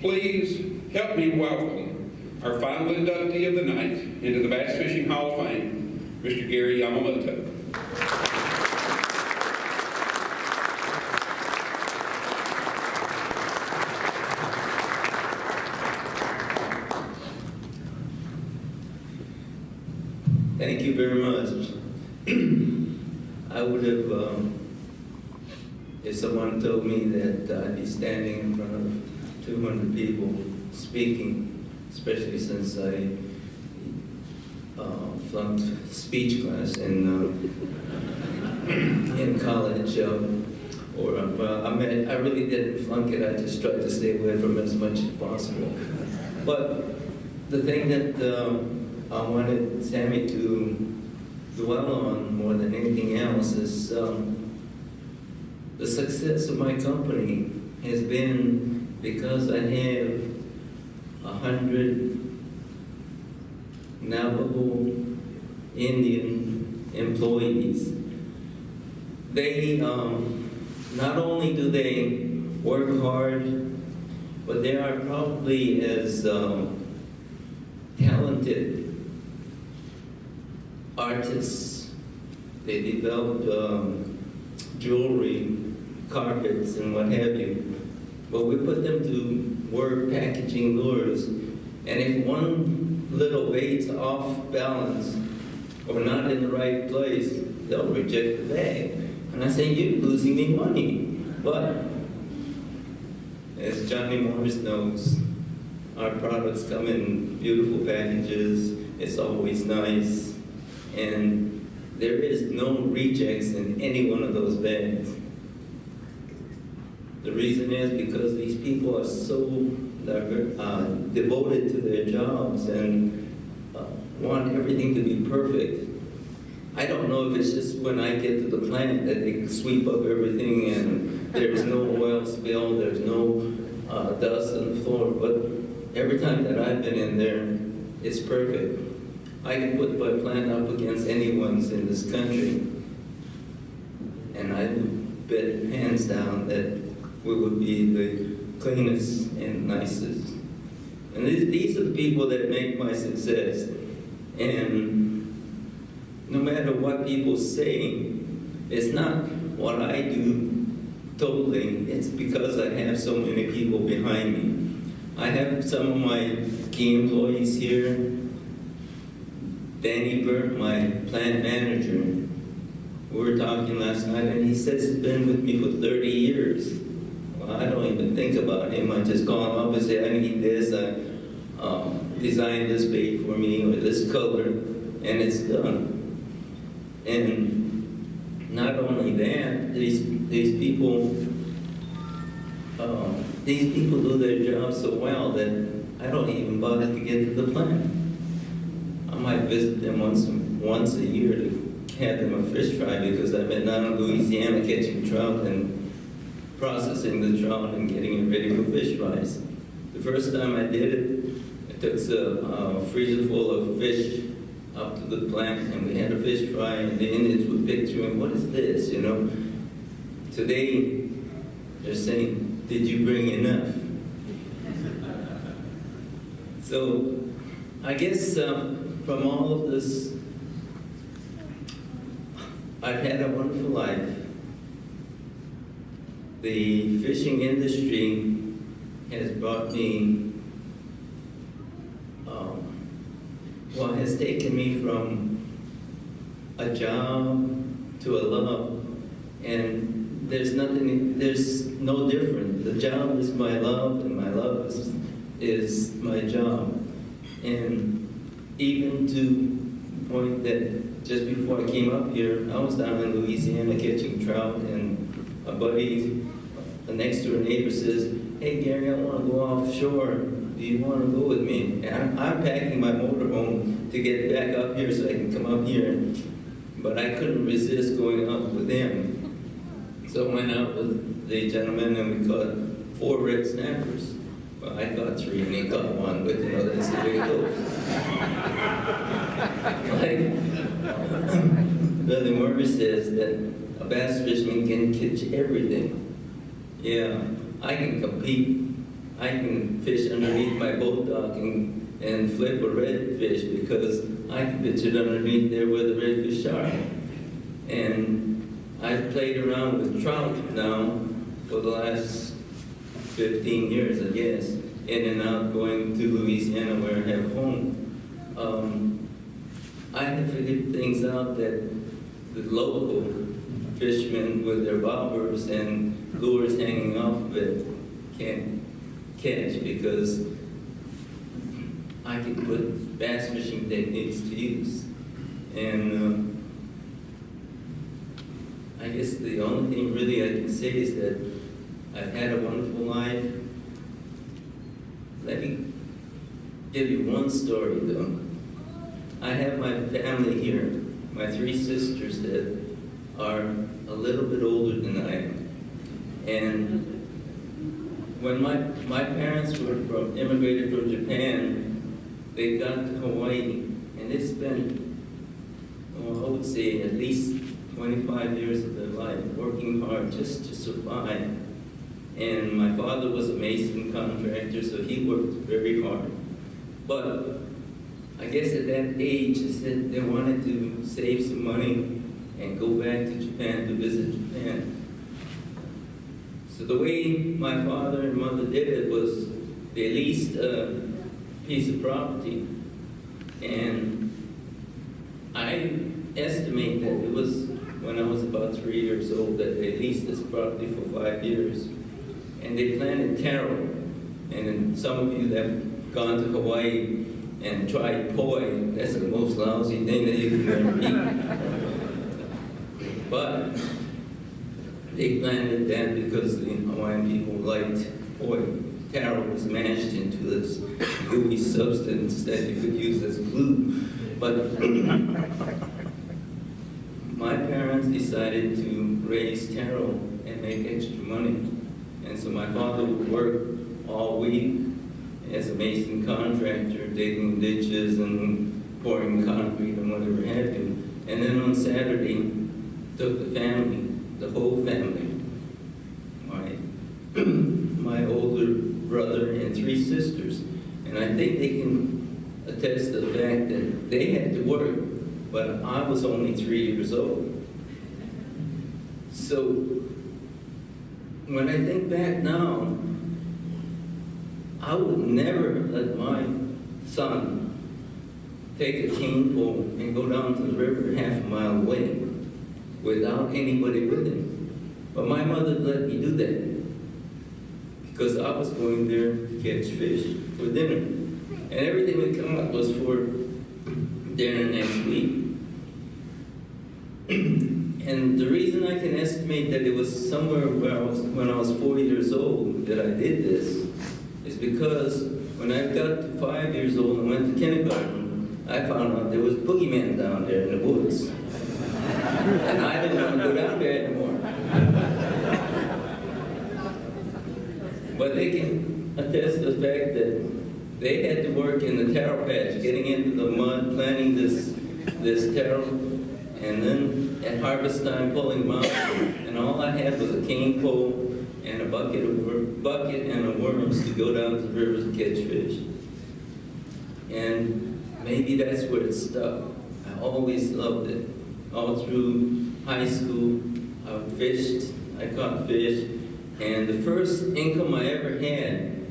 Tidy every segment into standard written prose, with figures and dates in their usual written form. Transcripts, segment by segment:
Please help me welcome our final inductee of the night into the Bass Fishing Hall of Fame, Mr. Gary Yamamoto. Thank you very much. I would have, if someone told me that I'd be standing in front of 200 people speaking, especially since I flunked speech class in college, I really didn't flunk it. I just tried to stay away from it as much as possible. But the thing that I wanted Sammy to dwell on more than anything else is the success of my company has been because I have 100 Navajo Indian employees. They, not only do they work hard, but they are probably as talented artists. They develop jewelry, carpets, and what have you. But we put them to work packaging lures. And if one little bait's off balance or not in the right place, they'll reject the bag. And I say, you're losing me money. But as Johnny Morris knows, our products come in beautiful packages. It's always nice. And there is no rejects in any one of those bags. The reason is because these people are so devoted to their jobs and want everything to be perfect. I don't know if it's just when I get to the plant that they sweep up everything and there's no oil spill, there's no dust on the floor, but every time that I've been in there, it's perfect. I can put my plant up against anyone's in this country, and I would bet hands down that we would be the cleanest and nicest. And these are the people that make my success. And no matter what people say, it's not what I do totally, it's because I have so many people behind me. I have some of my key employees here. Danny Burt, my plant manager, we were talking last night, and he says he's been with me for 30 years. Well, I don't even think about him. I just call him up and say, I need this, design this bait for me, or this color, and it's done. And not only that, these people do their job so well that I don't even bother to get to the plant. I might visit them once a year to have them a fish fry because I've been down in Louisiana catching trout and processing the trout and getting it ready for fish fries. The first time I did it, I took a freezer full of fish up to the plant and we had a fish fry, and the Indians would picture me, what is this, you know? Today, they're saying, did you bring enough? So, I guess from all of this, I've had a wonderful life. The fishing industry has brought me, has taken me from a job to a love, and there's no different. The job is my love, and my love is my job. And even to the point that just before I came up here, I was down in Louisiana catching trout, and a buddy, the next door neighbor says, hey Gary, I want to go offshore. Do you want to go with me? And I'm packing my motorhome to get back up here so I can come up here. But I couldn't resist going up with him. So I went out with the gentleman and we caught 4 red snappers. Well, I caught 3 and he caught 1, but you know, that's the way it goes. Like Brother Murray says that a bass fisherman can catch everything. Yeah, I can compete I can fish underneath my boat dock and flip a redfish because I can pitch it underneath there where the redfish are. And I've played around with trout now for the last 15 years, I guess, in and out going to Louisiana where I have a home. I have figured things out that the local fishermen with their bobbers and lures hanging off of it can't catch because I can put bass fishing techniques to use. And I guess the only thing really I can say is that I've had a wonderful life. Let me give you one story though. I have my family here, my 3 sisters that are a little bit older than I am. And when my parents immigrated from Japan, they got to Hawaii, and they spent, I would say, at least 25 years of their life working hard just to survive. And my father was a mason contractor, so he worked very hard. But I guess at that age, they said they wanted to save some money and go back to Japan to visit Japan. So the way my father and mother did it was they leased a piece of property, and I estimate that it was when I was about 3 years old that they leased this property for 5 years. And they planted taro. And then some of you that have gone to Hawaii and tried poi, that's the most lousy thing that you can ever eat. But they planted that because the Hawaiian people liked poi. Taro was mashed into this gooey substance that you could use as glue. But my parents decided to raise taro and make extra money. And so my father would work all week as a mason contractor, digging ditches and pouring concrete and whatever have you. And then on Saturday, took the family, the whole family, my older brother and 3 sisters. And I think they can attest to the fact that they had to work, but I was only 3 years old. So when I think back now, I would never let my son take a cane pole and go down to the river half a mile away without anybody with him. But my mother let me do that because I was going there to catch fish for dinner. And everything that come up was for dinner next week. And the reason I can estimate that it was somewhere when I was 4 years old that I did this is because when I got to 5 years old and went to kindergarten, I found out there was a boogeyman down there in the woods. And I didn't want to go down there anymore. But they can attest to the fact that they had to work in the taro patch, getting into the mud, planting this taro, and then at harvest time pulling them out. And all I had was a cane pole and a bucket and a worms to go down to the rivers and catch fish. And maybe that's where it stuck. I always loved it. All through high school, I fished, I caught fish, and the first income I ever had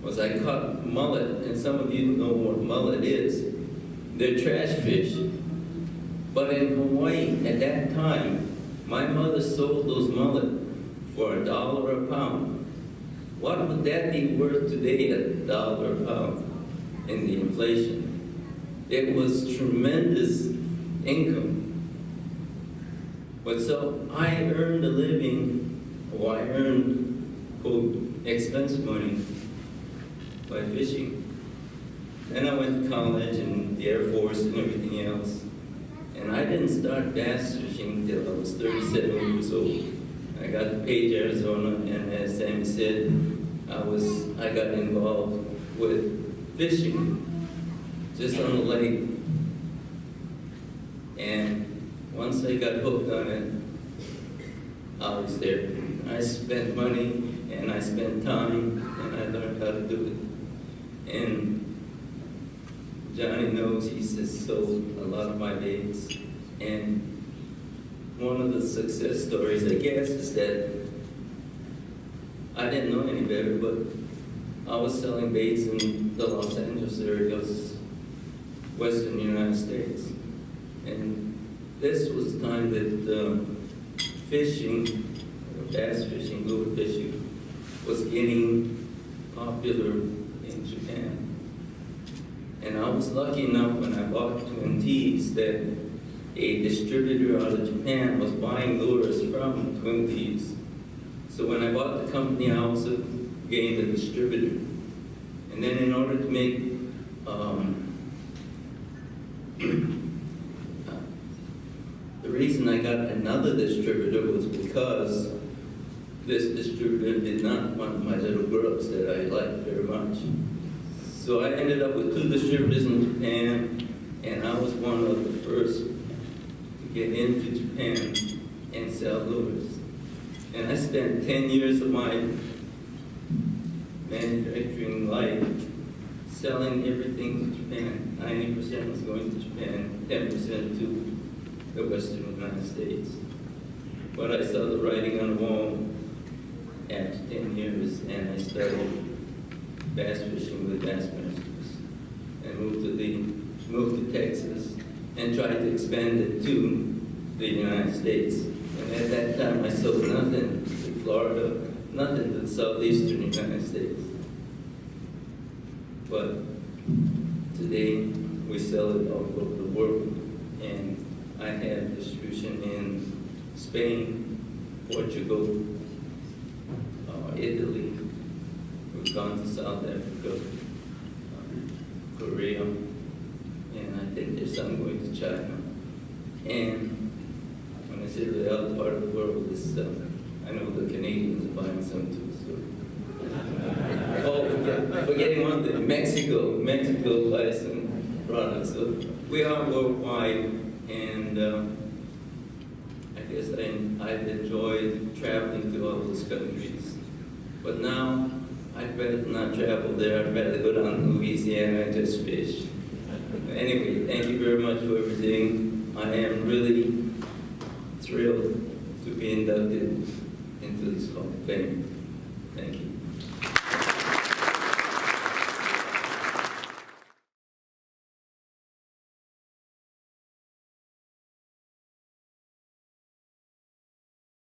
was I caught mullet, and some of you know what mullet is. They're trash fish. But in Hawaii, at that time, my mother sold those mullet for $1 a pound. What would that be worth today at $1 a pound in the inflation? It was tremendous income. But so I earned a living, or I earned, quote, expense money by fishing. Then I went to college and the Air Force and everything else. And I didn't start bass fishing until I was 37 years old. I got to Page, Arizona, and as Sammy said, I got involved with fishing just on the lake. And once I got hooked on it, I was there. I spent money and I spent time and I learned to do it. And Johnny knows he's just sold a lot of my baits. And one of the success stories, I guess, is that I didn't know any better, but I was selling baits in the Los Angeles area, western United States. And this was the time that fishing, bass fishing, lure fishing, was getting popular in Japan. And I was lucky enough when I bought Twin Tees that a distributor out of Japan was buying lures from Twin Tees. So when I bought the company, I also gained a distributor. And then in order to make the reason I got another distributor was because this distributor did not want my little girls that I liked very much. So I ended up with 2 distributors in Japan, and I was one of the first to get into Japan and sell lures. And I spent 10 years of my manufacturing life selling everything to Japan. 90% was going to Japan, 10% to the Western United States. But I saw the writing on the wall after 10 years, and I started bass fishing with Bassmasters and moved to Texas and tried to expand it to the United States. And at that time, I sold nothing to Florida, nothing to the southeastern United States. But today, we sell it all over the world. And I have distribution in Spain, Portugal, Italy. We've gone to South Africa, Korea, and I think there's some going to China. And when I say the other part of the world, I know the Canadians are buying some too. So. Oh, forgetting one thing, Mexico buys some products. So we are worldwide, and I guess I've enjoyed traveling to all those countries. But now, I'd rather not travel there. I'd rather go down to Louisiana and just fish. Anyway, thank you very much for everything. I am really thrilled to be inducted into this Hall of Fame.